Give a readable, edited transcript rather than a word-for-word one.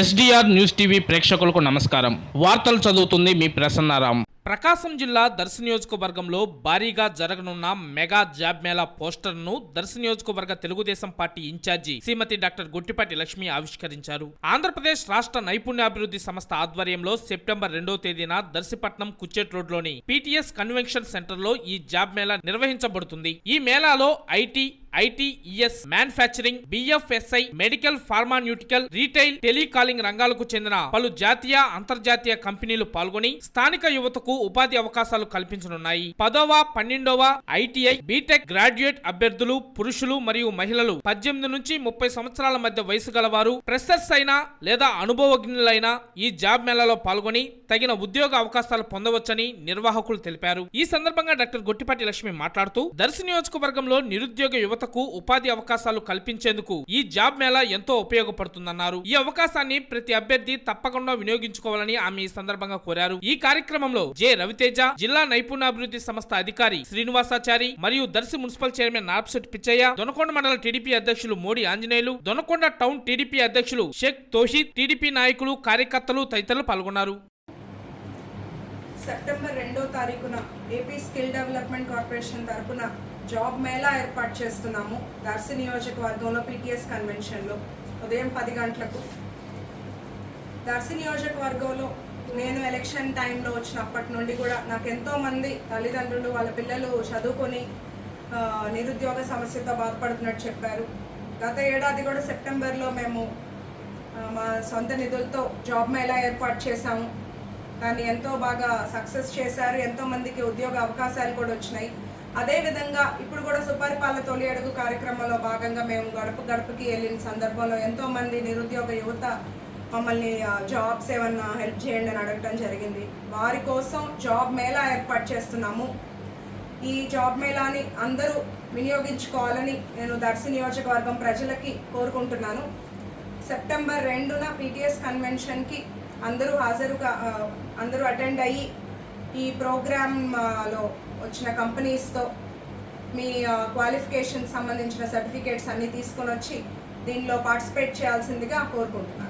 SDR news TV ప్రేక్షకులకు నమస్కారం. వార్తలు చదువుతుంది మీ ప్రసన్నారాం. ప్రకాశం జిల్లా దర్శి నియోజకవర్గంలో భారీగా జరగనున్న మెగా జాబ్ మేళా పోస్టర్ను దర్శి నియోజకవర్గ తెలుగుదేశం పార్టీ ఇన్ఛార్జి శ్రీమతి డాక్టర్ గుట్టిపాటి లక్ష్మి ఆవిష్కరించారు. ఆంధ్రప్రదేశ్ రాష్ట్ర నైపుణ్యాభివృద్ధి సంస్థ ఆధ్వర్యంలో సెప్టెంబర్ 2వ తేదీన దర్శిపట్నం కుచ్చేట్ రోడ్ లోని పిటిఎస్ కన్వెన్షన్ సెంటర్ లో ఈ జాబ్ మేళా నిర్వహించబడుతుంది. ఈ మేళాలో ITES, manufacturing, BFSI, medical, pharmaceutical, retail, telecalling రంగాలకు చెందిన పలు జాతీయ, అంతర్జాతీయ కంపెనీలు పాల్గొని స్థానిక యువతకు ఉపాధి అవకాశాలు కల్పించనున్నాయి. 10వ, 12వ ఐటీఐ, బీటెక్ గ్రాడ్యుయేట్ అభ్యర్థులు పురుషులు మరియు మహిళలు 18 నుంచి 30 సంవత్సరాల మధ్య వయసు గలవారు, ఫ్రెషర్స్ అయినా లేదా అనుభవజ్ఞులైనా ఈ జాబ్ మేళాలో పాల్గొని తగిన ఉద్యోగ అవకాశాలు పొందవచ్చని నిర్వాహకులు తెలిపారు. ఈ సందర్భంగా డాక్టర్ గుట్టిపాటి లక్ష్మి మాట్లాడుతూ దర్శి నియోజకవర్గంలో నిరుద్యోగ యువతకు ఉపాధి అవకాశాలు కల్పించేందుకు ఈ జాబ్ మేళా ఎంతో ఉపయోగపడుతుందన్నారు. ఈ అవకాశాన్ని ప్రతి అభ్యర్థి తప్పకుండా వినియోగించుకోవాలని ఆమె ఈ సందర్భంగా కోరారు. ఈ కార్యక్రమంలో జె రవితేజ, జిల్లా నైపుణ్యాభివృద్ధి సంస్థ అధికారి శ్రీనివాసాచారి మరియు దర్శి మున్సిపల్ చైర్మన్ నార్పశెట్టి పిచ్చయ్య, దొనకొండ మండల టీడీపీ అధ్యక్షులు మోడి ఆంజనేయులు, దొనకొండ టౌన్ టీడీపీ అధ్యక్షులు షేక్ తోషీద్, టీడీపీ నాయకులు, కార్యకర్తలు తదితరులు పాల్గొన్నారు. సెప్టెంబర్ 2వ తారీఖున ఏపీ స్కిల్ డెవలప్మెంట్ కార్పొరేషన్ తరపున జాబ్ మేళా ఏర్పాటు చేస్తున్నాము. దర్శి నియోజకవర్గంలో పిటిఎస్ కన్వెన్షన్లో ఉదయం 10 గంటలకు. దర్శి నియోజకవర్గంలో నేను ఎలక్షన్ టైంలో వచ్చినప్పటి నుండి కూడా నాకు ఎంతోమంది తల్లిదండ్రులు వాళ్ళ పిల్లలు చదువుకొని నిరుద్యోగ సమస్యతో బాధపడుతున్నట్టు చెప్పారు. గత ఏడాది కూడా సెప్టెంబర్లో మేము మా సొంత నిధులతో జాబ్ మేళా ఏర్పాటు చేశాము. దాన్ని ఎంతో బాగా సక్సెస్ చేశారు. ఎంతోమందికి ఉద్యోగ అవకాశాలు కూడా వచ్చినాయి. అదేవిధంగా ఇప్పుడు కూడా సుపరిపాలన తొలి అడుగు కార్యక్రమంలో భాగంగా మేము గడప గడపకి వెళ్ళిన సందర్భంలో ఎంతోమంది నిరుద్యోగ యువత మమ్మల్ని జాబ్స్ ఏమన్నా హెల్ప్ చేయండి అని అడగటం జరిగింది. వారి కోసం జాబ్ మేళా ఏర్పాటు చేస్తున్నాము. ఈ జాబ్ మేళాని అందరూ వినియోగించుకోవాలని నేను దర్శి నియోజకవర్గం ప్రజలకి కోరుకుంటున్నాను. సెప్టెంబర్ 2న పిటిఎస్ కన్వెన్షన్కి అందరూ అటెండ్ అయ్యి ఈ ప్రోగ్రాంలో వచ్చిన కంపెనీస్తో మీ క్వాలిఫికేషన్ సంబంధించిన సర్టిఫికేట్స్ అన్నీ తీసుకొని వచ్చి దీనిలో పార్టిసిపేట్ చేయాల్సిందిగా కోరుకుంటున్నాను.